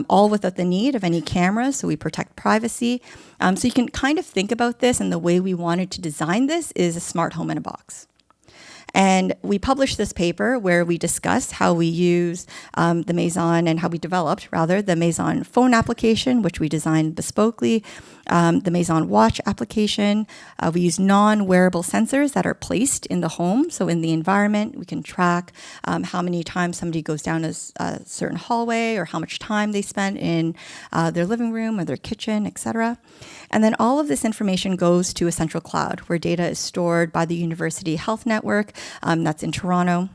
all without the need of any cameras, so we protect privacy. So you can kind of think about this, and the way we wanted to design this is a smart home in a box. And we published this paper where we discussed how we use the Maison, and how we developed, rather, the Maison phone application, which we designed bespokely, the Maison watch application. We use non-wearable sensors that are placed in the home. So in the environment, we can track how many times somebody goes down a certain hallway, or how much time they spent in their living room or their kitchen, etc. And then all of this information goes to a central cloud where data is stored by the University Health Network, that's in Toronto.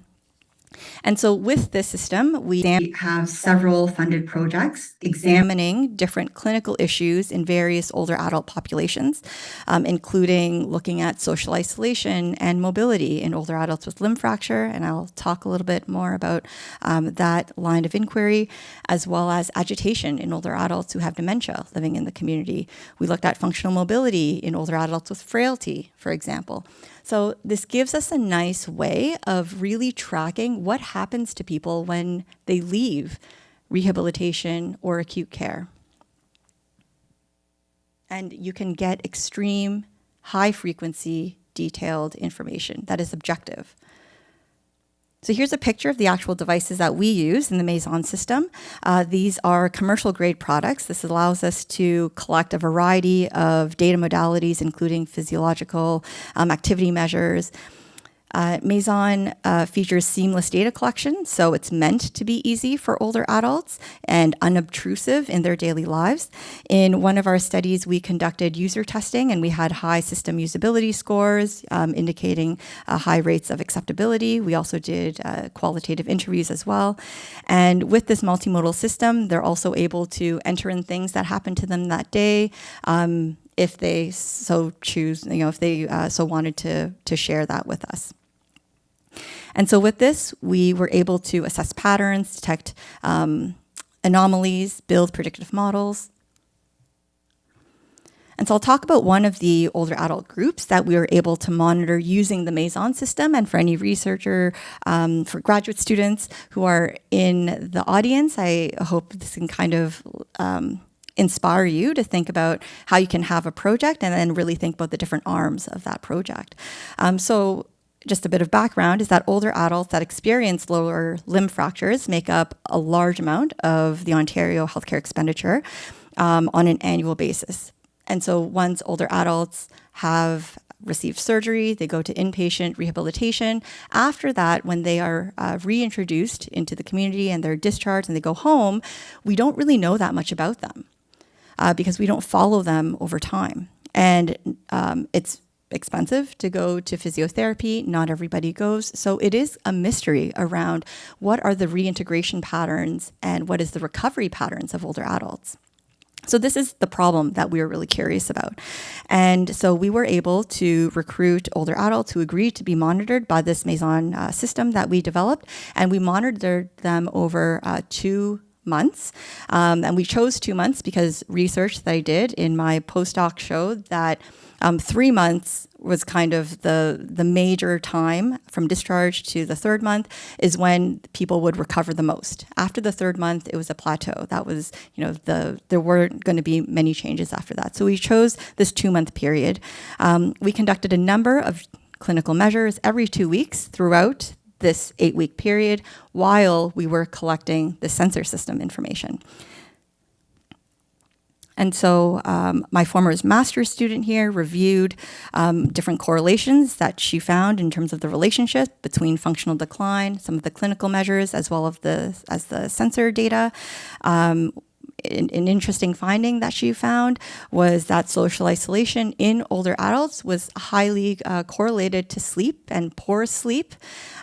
And so with this system, we have several funded projects examining different clinical issues in various older adult populations, including looking at social isolation and mobility in older adults with limb fracture. And I'll talk a little bit more about that line of inquiry, as well as agitation in older adults who have dementia living in the community. We looked at functional mobility in older adults with frailty, for example. So this gives us a nice way of really tracking what happens to people when they leave rehabilitation or acute care. And you can get extreme, high-frequency, detailed information that is objective. So here's a picture of the actual devices that we use in the Maison system. These are commercial-grade products. This allows us to collect a variety of data modalities, including physiological activity measures. Maison features seamless data collection, so it's meant to be easy for older adults and unobtrusive in their daily lives. In one of our studies, we conducted user testing, and we had high system usability scores, indicating high rates of acceptability. We also did qualitative interviews as well. And with this multimodal system, they're also able to enter in things that happened to them that day, if they so choose, if they so wanted to share that with us. And so with this, we were able to assess patterns, detect anomalies, build predictive models. And so I'll talk about one of the older adult groups that we were able to monitor using the Maison system. And for any researcher, for graduate students who are in the audience, I hope this can kind of inspire you to think about how you can have a project and then really think about the different arms of that project. So just a bit of background is that older adults that experience lower limb fractures make up a large amount of the Ontario healthcare expenditure on an annual basis. And so once older adults have receive surgery, they go to inpatient rehabilitation. After that, when they are reintroduced into the community and they're discharged and they go home, we don't really know that much about them because we don't follow them over time. And it's expensive to go to physiotherapy. Not everybody goes. So it is a mystery around what are the reintegration patterns and what is the recovery patterns of older adults. So this is the problem that we were really curious about. And so we were able to recruit older adults who agreed to be monitored by this Maison system that we developed. And we monitored them over 2 months. And we chose 2 months because research that I did in my postdoc showed that 3 months was kind of the major time from discharge to the 3rd month is when people would recover the most. After the 3rd month, it was a plateau. That was, there weren't going to be many changes after that. So we chose this 2-month period. We conducted a number of clinical measures every 2 weeks throughout this 8-week period while we were collecting the sensor system information. And so my former master's student here reviewed different correlations that she found in terms of the relationship between functional decline, some of the clinical measures, as well as the sensor data. An interesting finding that she found was that social isolation in older adults was highly correlated to sleep and poor sleep.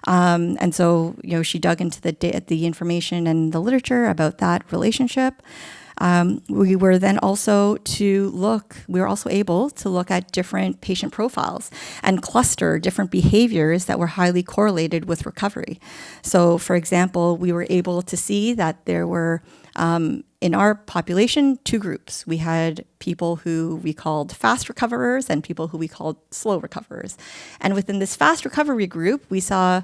And so, she dug into the information and the literature about that relationship. We were also able to look at different patient profiles and cluster different behaviors that were highly correlated with recovery. So, for example, we were able to see that there were, in our population, 2 groups. We had people who we called fast recoverers and people who we called slow recoverers. And within this fast recovery group, we saw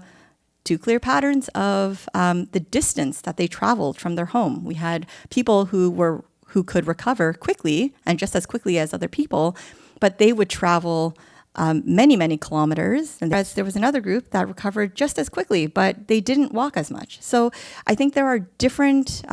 2 clear patterns of the distance that they traveled from their home. We had people who could recover quickly and just as quickly as other people, but they would travel many, many kilometers. And there was another group that recovered just as quickly, but they didn't walk as much. So I think there are different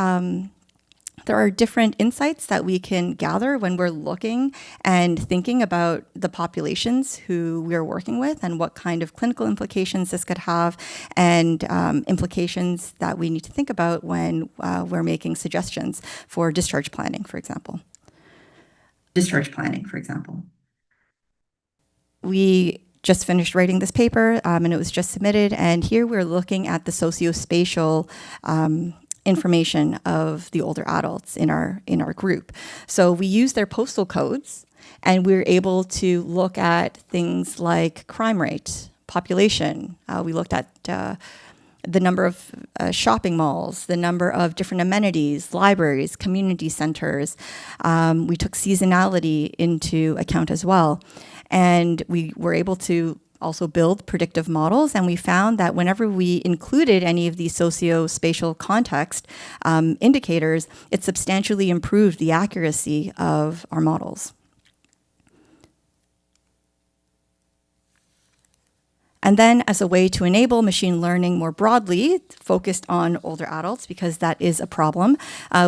insights that we can gather when we're looking and thinking about the populations who we're working with and what kind of clinical implications this could have and implications that we need to think about when we're making suggestions for discharge planning, for example. We just finished writing this paper and it was just submitted. And here we're looking at the sociospatial information of the older adults in our group. So we use their postal codes, and we're able to look at things like crime rate, population. We looked at the number of shopping malls, the number of different amenities, libraries, community centers. We took seasonality into account as well. And we were able to also build predictive models, and we found that whenever we included any of these socio-spatial context indicators, it substantially improved the accuracy of our models. And then as a way to enable machine learning more broadly, focused on older adults, because that is a problem,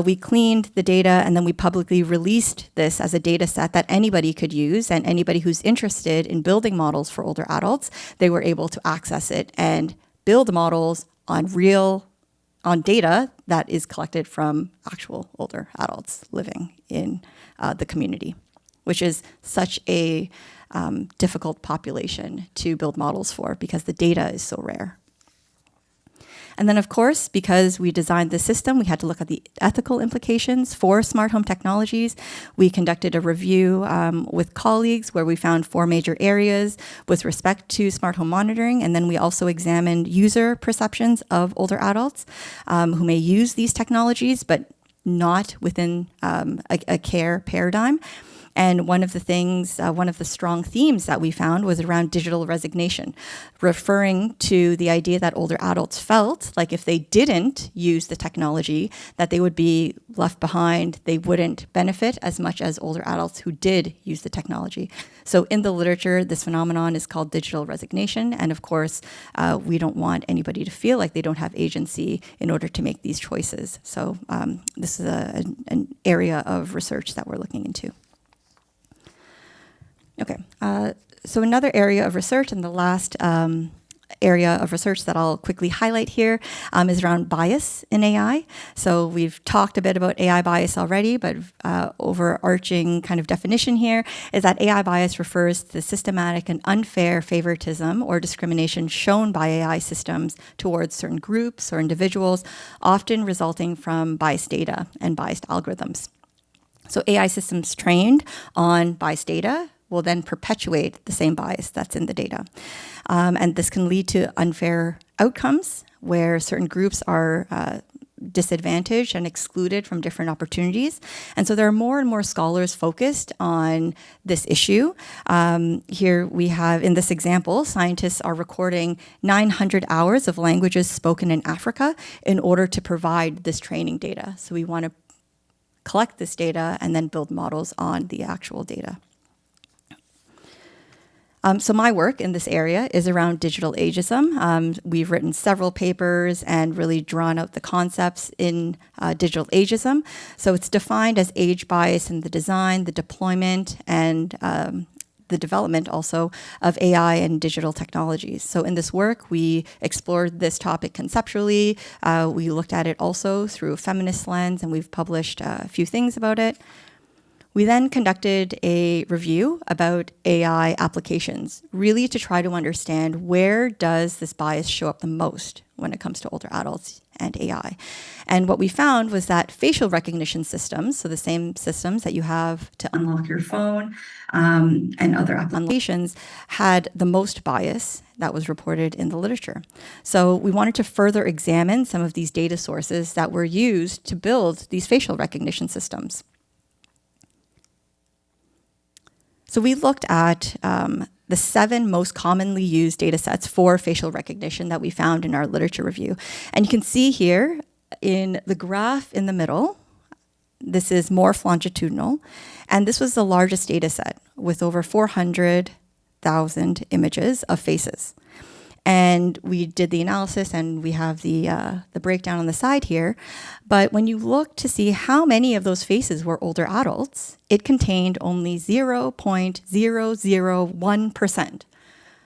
we cleaned the data and then we publicly released this as a data set that anybody could use, and anybody who's interested in building models for older adults, they were able to access it and build models on data that is collected from actual older adults living in the community, which is such a difficult population to build models for because the data is so rare. And then, of course, because we designed the system, we had to look at the ethical implications for smart home technologies. We conducted a review with colleagues where we found 4 major areas with respect to smart home monitoring. And then we also examined user perceptions of older adults who may use these technologies, but not within a care paradigm. And one of the strong themes that we found was around digital resignation, referring to the idea that older adults felt like if they didn't use the technology, that they would be left behind, they wouldn't benefit as much as older adults who did use the technology. So in the literature, this phenomenon is called digital resignation. And of course, we don't want anybody to feel like they don't have agency in order to make these choices. So this is an area of research that we're looking into. Okay, So another area of research, and the last area of research that I'll quickly highlight here is around bias in AI. So we've talked a bit about AI bias already, but overarching kind of definition here is that AI bias refers to the systematic and unfair favoritism or discrimination shown by AI systems towards certain groups or individuals, often resulting from biased data and biased algorithms. So AI systems trained on biased data will then perpetuate the same bias that's in the data. And this can lead to unfair outcomes where certain groups are disadvantaged and excluded from different opportunities. And so there are more and more scholars focused on this issue. Here we have, in this example, scientists are recording 900 hours of languages spoken in Africa in order to provide this training data. So we want to collect this data and then build models on the actual data. So my work in this area is around digital ageism. We've written several papers and really drawn out the concepts in digital ageism. So it's defined as age bias in the design, the deployment, and the development also of AI and digital technologies. So in this work, we explored this topic conceptually. We looked at it also through a feminist lens, and we've published a few things about it. We then conducted a review about AI applications, really to try to understand where does this bias show up the most when it comes to older adults and AI. And what we found was that facial recognition systems, so the same systems that you have to unlock your phone and other applications, had the most bias that was reported in the literature. So we wanted to further examine some of these data sources that were used to build these facial recognition systems. So we looked at the 7 most commonly used data sets for facial recognition that we found in our literature review. And you can see here in the graph in the middle, this is morph longitudinal, and this was the largest data set with over 400,000 images of faces. And we did the analysis, and we have the breakdown on the side here. But when you look to see how many of those faces were older adults, it contained only 0.001%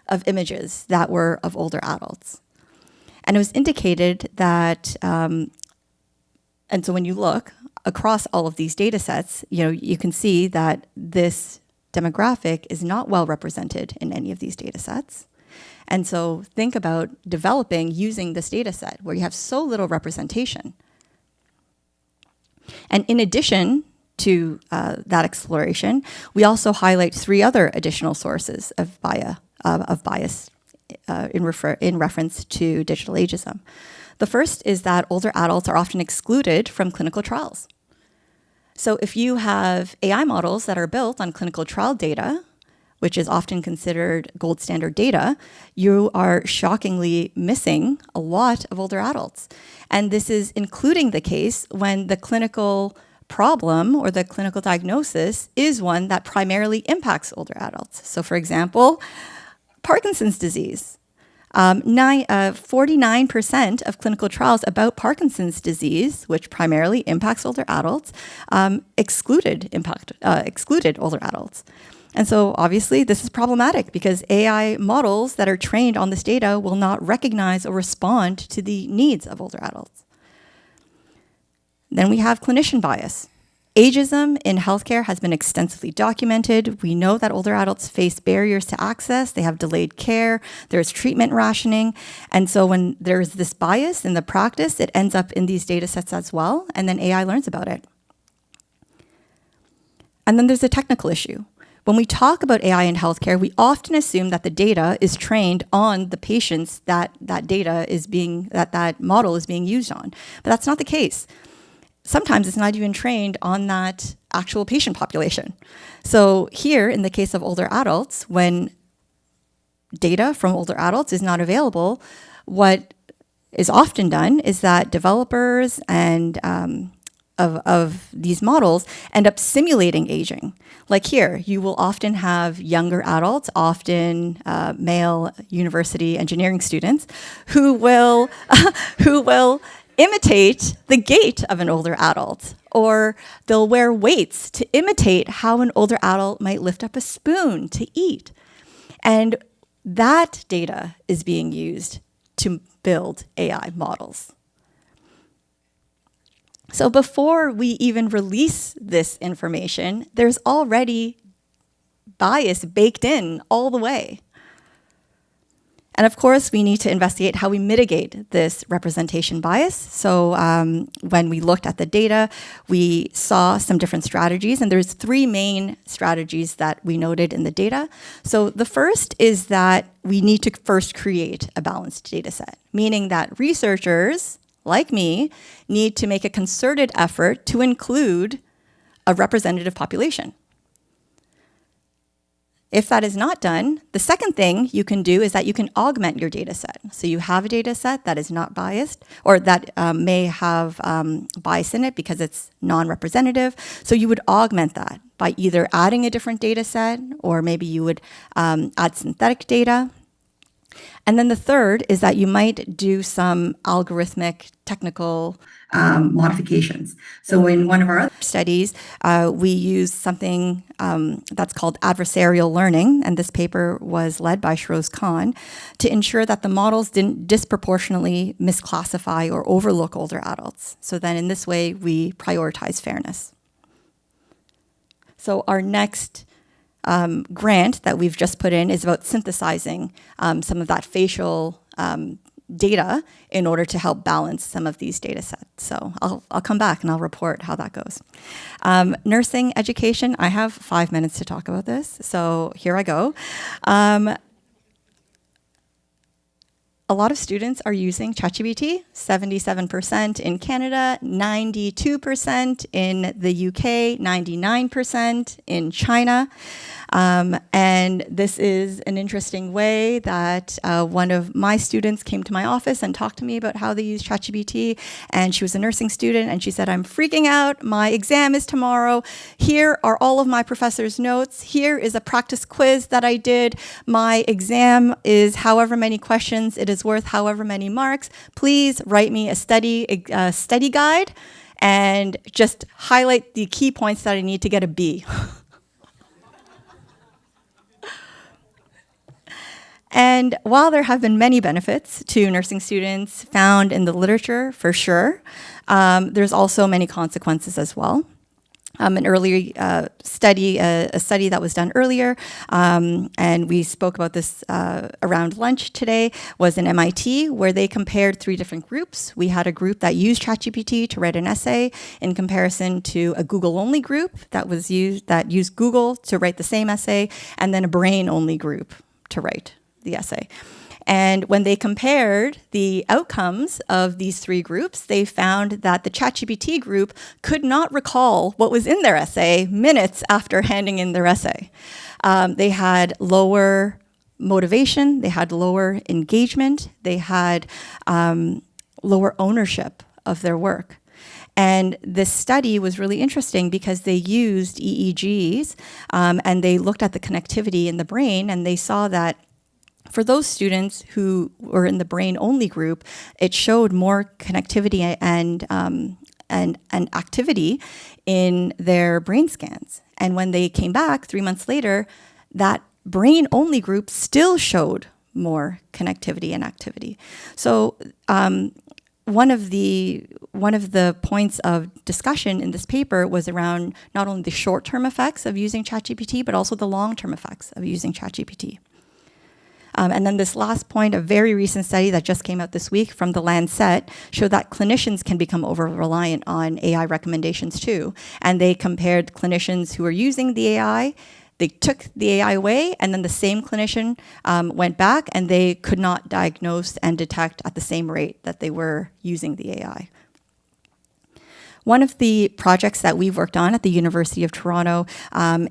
of images that were of older adults. And it was indicated that, and so when you look across all of these data sets, you can see that this demographic is not well represented in any of these data sets. And so think about developing using this data set where you have so little representation. And in addition to that exploration, we also highlight 3 other additional sources of bias in reference to digital ageism. The first is that older adults are often excluded from clinical trials. So if you have AI models that are built on clinical trial data, which is often considered gold standard data, you are shockingly missing a lot of older adults. And this is including the case when the clinical problem or the clinical diagnosis is one that primarily impacts older adults. So for example, Parkinson's disease. 49% of clinical trials about Parkinson's disease, which primarily impacts older adults, excluded older adults. And so obviously this is problematic because AI models that are trained on this data will not recognize or respond to the needs of older adults. Then we have clinician bias. Ageism in healthcare has been extensively documented. We know that older adults face barriers to access. They have delayed care. There's treatment rationing. And so when there's this bias in the practice, it ends up in these data sets as well, and then AI learns about it. And then there's a technical issue. When we talk about AI in healthcare, we often assume that the data is trained on the patients that that model is being used on. But that's not the case. Sometimes it's not even trained on that actual patient population. So here, in the case of older adults, when data from older adults is not available, what is often done is that developers and of these models end up simulating aging. Like here, you will often have younger adults, often male university engineering students, who will imitate the gait of an older adult, or they'll wear weights to imitate how an older adult might lift up a spoon to eat. And that data is being used to build AI models. So before we even release this information, there's already bias baked in all the way. And of course, we need to investigate how we mitigate this representation bias. So when we looked at the data, we saw some different strategies, and there's 3 main strategies that we noted in the data. So the first is that we need to first create a balanced data set, meaning that researchers, like me, need to make a concerted effort to include a representative population. If that is not done, the second thing you can do is that you can augment your data set. So you have a data set that is not biased, or that may have bias in it because it's non-representative. So you would augment that by either adding a different data set, or maybe you would add synthetic data. And then the third is that you might do some algorithmic technical modifications. So in one of our other studies, we used something that's called adversarial learning, and this paper was led by Shroz Khan, to ensure that the models didn't disproportionately misclassify or overlook older adults. So then in this way, we prioritize fairness. So our next grant that we've just put in is about synthesizing some of that facial data in order to help balance some of these data sets. So I'll come back and I'll report how that goes. Nursing education, I have 5 minutes to talk about this, so here I go. A lot of students are using ChatGPT, 77% in Canada, 92% in the UK, 99% in China. And this is an interesting way that one of my students came to my office and talked to me about how they use ChatGPT. And she was a nursing student, and she said, "I'm freaking out. My exam is tomorrow. Here are all of my professor's notes. Here is a practice quiz that I did. My exam is however many questions. It is worth however many marks. Please write me a study guide and just highlight the key points that I need to get a B." And while there have been many benefits to nursing students found in the literature, for sure, there's also many consequences as well. An earlier study, a study that was done earlier, and we spoke about this around lunch today, was in MIT, where they compared 3 different groups. We had a group that used ChatGPT to write an essay in comparison to a Google-only group that used Google to write the same essay, and then a brain-only group to write the essay. And when they compared the outcomes of these 3 groups, they found that the ChatGPT group could not recall what was in their essay minutes after handing in their essay. They had lower motivation, they had lower engagement, they had lower ownership of their work. And this study was really interesting because they used EEGs and they looked at the connectivity in the brain, and they saw that for those students who were in the brain-only group, it showed more connectivity and activity in their brain scans. And when they came back 3 months later, that brain-only group still showed more connectivity and activity. So one of the points of discussion in this paper was around not only the short-term effects of using ChatGPT, but also the long-term effects of using ChatGPT. And then this last point, a very recent study that just came out this week from the Lancet, showed that clinicians can become over-reliant on AI recommendations too. And they compared clinicians who are using the AI, they took the AI away, and then the same clinician went back, and they could not diagnose and detect at the same rate that they were using the AI. One of the projects that we've worked on at the University of Toronto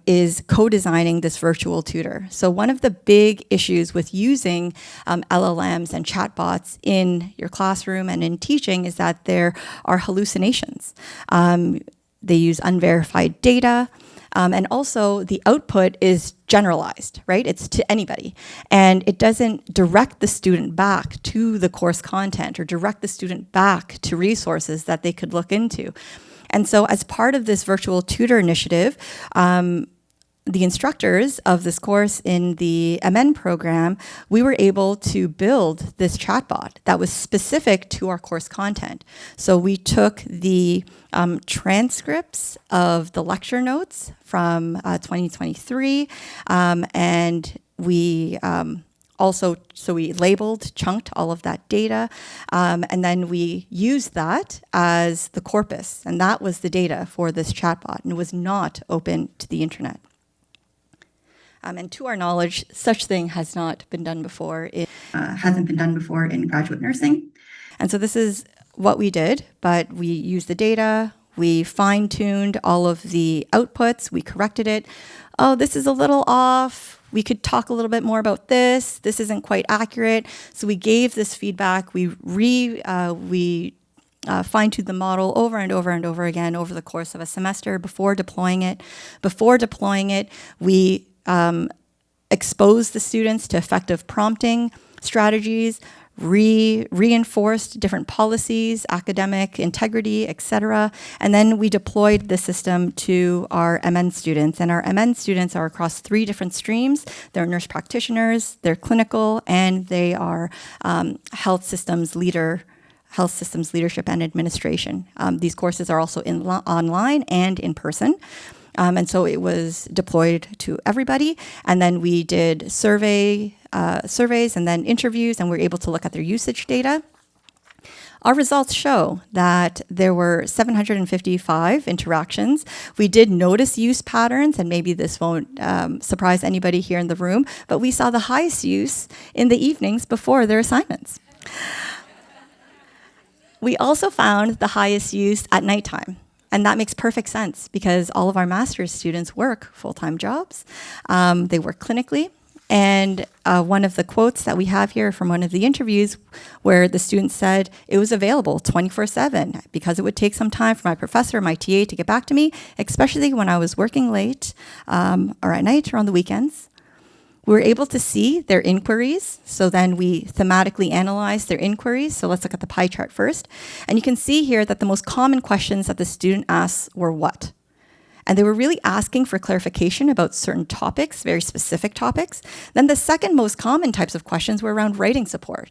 is co-designing this virtual tutor. So one of the big issues with using LLMs and chatbots in your classroom and in teaching is that there are hallucinations. They use unverified data. And also the output is generalized, right? It's to anybody. And it doesn't direct the student back to the course content or direct the student back to resources that they could look into. And so as part of this virtual tutor initiative, the instructors of this course in the MN program, we were able to build this chatbot that was specific to our course content. So we took the transcripts of the lecture notes from 2023, and we we labeled, chunked all of that data, and then we used that as the corpus, and that was the data for this chatbot, and it was not open to the internet. And to our knowledge, such thing has not been done before. Hasn't been done before in graduate nursing. And so this is what we did, but we used the data, we fine-tuned all of the outputs, we corrected it. Oh, this is a little off. We could talk a little bit more about this. This isn't quite accurate. So we gave this feedback. We fine-tuned the model over and over and over again over the course of a semester before deploying it. Before deploying it, we exposed the students to effective prompting strategies, reinforced different policies, academic integrity, etc. And then we deployed the system to our MN students. And our MN students are across 3 different streams. They're nurse practitioners, they're clinical, and they are health systems leadership and administration. These courses are also online and in person. And so it was deployed to everybody. And then we did surveys and then interviews, and we were able to look at their usage data. Our results show that there were 755 interactions. We did notice use patterns, and maybe this won't surprise anybody here in the room, but we saw the highest use in the evenings before their assignments. We also found the highest use at nighttime. And that makes perfect sense because all of our master's students work full-time jobs. They work clinically. And one of the quotes that we have here from one of the interviews where the student said it was available 24/7 because it would take some time for my professor, my TA to get back to me, especially when I was working late or at night or on the weekends. We were able to see their inquiries, so then we thematically analyzed their inquiries. So let's look at the pie chart first. And you can see here that the most common questions that the student asks were what? And they were really asking for clarification about certain topics, very specific topics. Then the second most common types of questions were around writing support.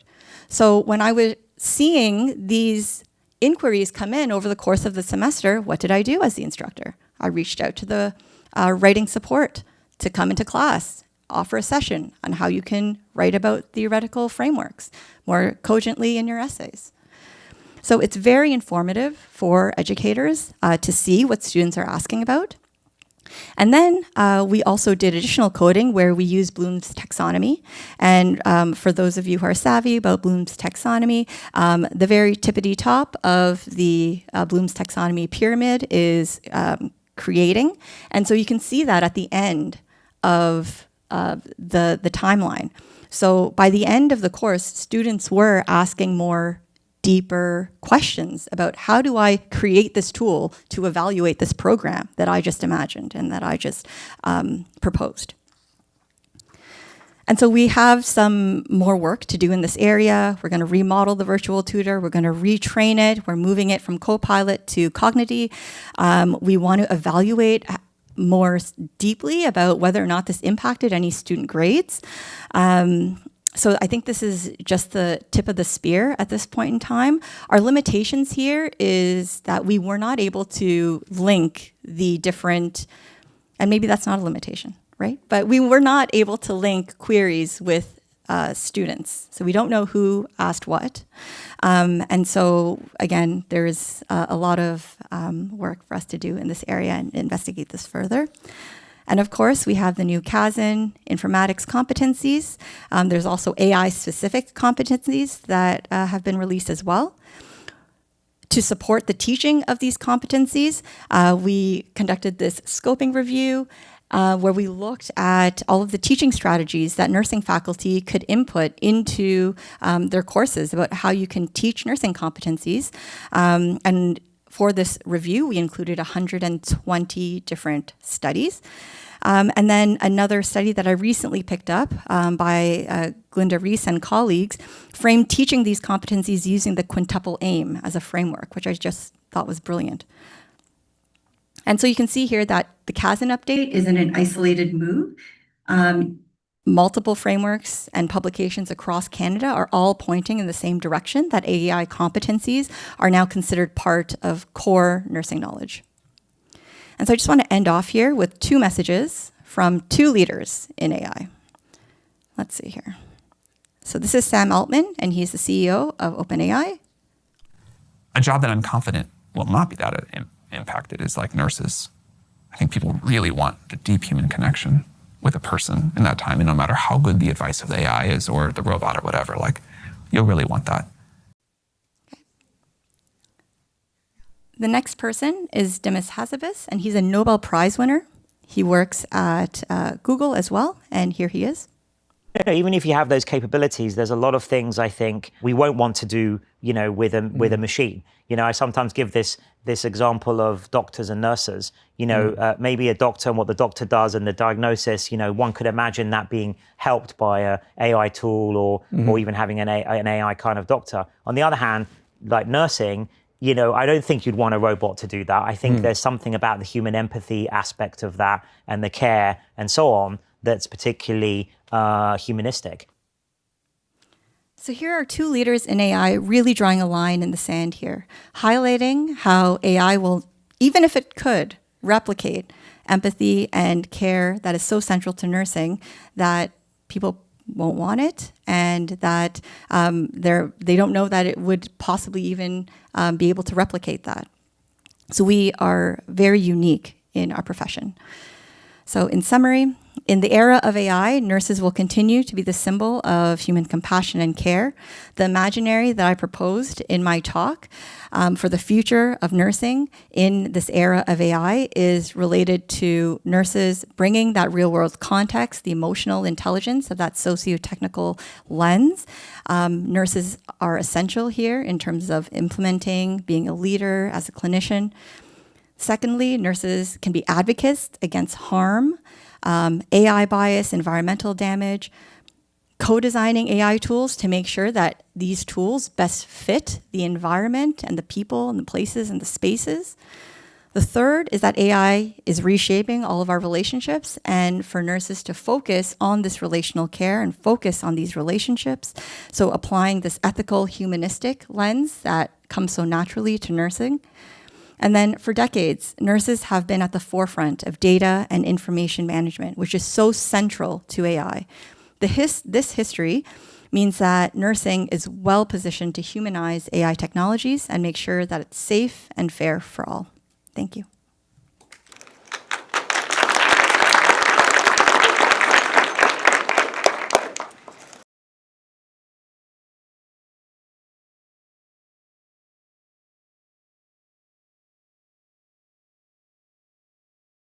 So when I was seeing these inquiries come in over the course of the semester, what did I do as the instructor? I reached out to the writing support to come into class, offer a session on how you can write about theoretical frameworks more cogently in your essays. So it's very informative for educators to see what students are asking about. And then we also did additional coding where we use Bloom's taxonomy. And for those of you who are savvy about Bloom's taxonomy, the very tippity top of the Bloom's taxonomy pyramid is creating. And so you can see that at the end of the timeline. So by the end of the course, students were asking more deeper questions about how do I create this tool to evaluate this program that I just imagined and that I just proposed. And so we have some more work to do in this area. We're going to remodel the virtual tutor. We're going to retrain it. We're moving it from Copilot to Cognity. We want to evaluate more deeply about whether or not this impacted any student grades. So I think this is just the tip of the spear at this point in time. Our limitations here is that we were not able to link the different, and maybe that's not a limitation, right? But we were not able to link queries with students. So we don't know who asked what. And so, again, there's a lot of work for us to do in this area and investigate this further. And of course, we have the new Kaizen informatics competencies. There's also AI-specific competencies that have been released as well. To support the teaching of these competencies, we conducted this scoping review where we looked at all of the teaching strategies that nursing faculty could input into their courses about how you can teach nursing competencies. And for this review, we included 120 different studies. And then another study that I recently picked up by Glinda Reese and colleagues framed teaching these competencies using the quintuple aim as a framework, which I just thought was brilliant. And so you can see here that the Kazan update isn't an isolated move. Multiple frameworks and publications across Canada are all pointing in the same direction, that AI competencies are now considered part of core nursing knowledge. And so I just want to end off here with 2 messages from 2 leaders in AI. Let's see here. So this is Sam Altman, and he's the CEO of OpenAI. A job that I'm confident will not be that impacted is like nurses. I think people really want the deep human connection with a person in that time, and no matter how good the advice of the AI is or the robot or whatever, like, you'll really want that. The next person is Demis Hassabis, and he's a Nobel Prize winner. He works at Google as well, and here he is. Even if you have those capabilities, there's a lot of things I think we won't want to do, with a machine. I sometimes give this example of doctors and nurses. Maybe a doctor and what the doctor does and the diagnosis. One could imagine that being helped by a AI tool or even having an AI kind of doctor. On the other hand, like nursing, I don't think you'd want a robot to do that. I think there's something about the human empathy aspect of that and the care and so on that's particularly humanistic. So here are 2 leaders in AI really drawing a line in the sand here, highlighting how AI will, even if it could, replicate empathy and care that is so central to nursing, that people won't want it, and that they don't know that it would possibly even be able to replicate that. So we are very unique in our profession. So in summary, in the era of AI, nurses will continue to be the symbol of human compassion and care. The imaginary that I proposed in my talk for the future of nursing in this era of AI is related to nurses bringing that real-world context, the emotional intelligence of that socio-technical lens. Nurses are essential here in terms of implementing, being a leader as a clinician. Secondly, nurses can be advocates against harm, AI bias, environmental damage, co-designing AI tools to make sure that these tools best fit the environment and the people and the places and the spaces. The third is that AI is reshaping all of our relationships, and for nurses to focus on this relational care and focus on these relationships. So applying this ethical, humanistic lens that comes so naturally to nursing. And then for decades, nurses have been at the forefront of data and information management, which is so central to AI. This history means that nursing is well positioned to humanize AI technologies and make sure that it's safe and fair for all. Thank you.